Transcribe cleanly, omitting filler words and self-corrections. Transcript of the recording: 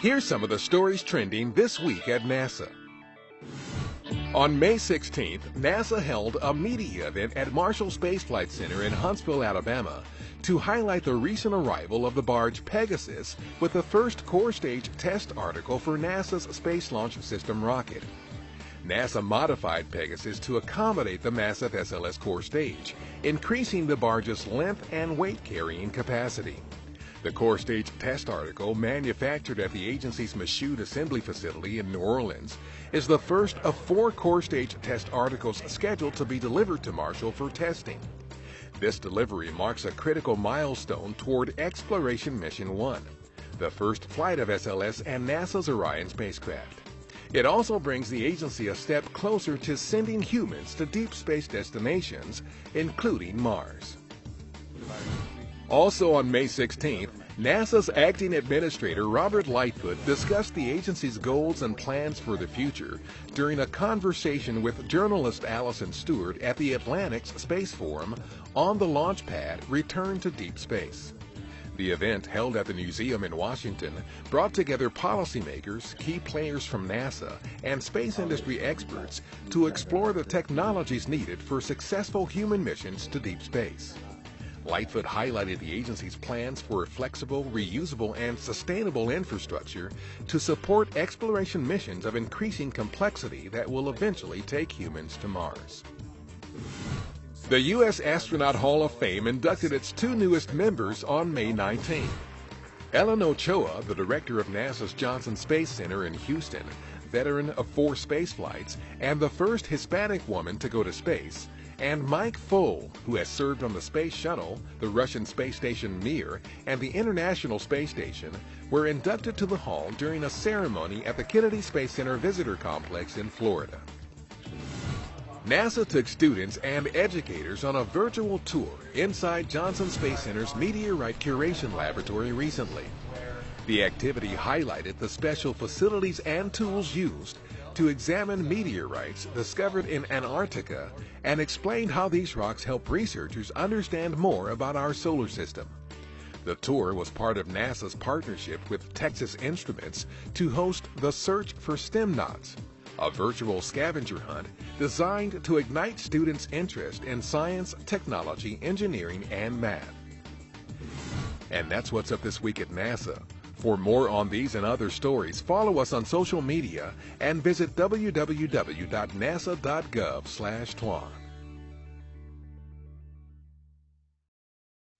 Here's some of the stories trending this week at NASA. On May 16th, NASA held a media event at Marshall Space Flight Center in Huntsville, Alabama, to highlight the recent arrival of the barge Pegasus with the first core stage test article for NASA's Space Launch System rocket. NASA modified Pegasus to accommodate the massive SLS core stage, increasing the barge's length and weight carrying capacity. The core stage test article, manufactured at the agency's Michoud Assembly Facility in New Orleans, is the first of 4 core stage test articles scheduled to be delivered to Marshall for testing. This delivery marks a critical milestone toward Exploration Mission 1, the first flight of SLS and NASA's Orion spacecraft. It also brings the agency a step closer to sending humans to deep space destinations, including Mars. Also on May 16th, NASA's acting administrator Robert Lightfoot discussed the agency's goals and plans for the future during a conversation with journalist Allison Stewart at the Atlantic's Space Forum on the launch pad Return to Deep Space. The event, held at the museum in Washington, brought together policymakers, key players from NASA, and space industry experts to explore the technologies needed for successful human missions to deep space. Lightfoot highlighted the agency's plans for flexible, reusable, and sustainable infrastructure to support exploration missions of increasing complexity that will eventually take humans to Mars. The U.S. Astronaut Hall of Fame inducted its 2 newest members on May 19. Ellen Ochoa, the director of NASA's Johnson Space Center in Houston, veteran of 4 space flights, and the first Hispanic woman to go to space, and Mike Foale, who has served on the Space Shuttle, the Russian space station Mir, and the International Space Station, were inducted to the Hall during a ceremony at the Kennedy Space Center Visitor Complex in Florida. NASA took students and educators on a virtual tour inside Johnson Space Center's Meteorite Curation Laboratory recently. The activity highlighted the special facilities and tools used to examine meteorites discovered in Antarctica and explained how these rocks help researchers understand more about our solar system. The tour was part of NASA's partnership with Texas Instruments to host the Search for STEMnauts, a virtual scavenger hunt designed to ignite students' interest in science, technology, engineering, and math. And that's what's up this week at NASA. For more on these and other stories, follow us on social media and visit www.nasa.gov/twan.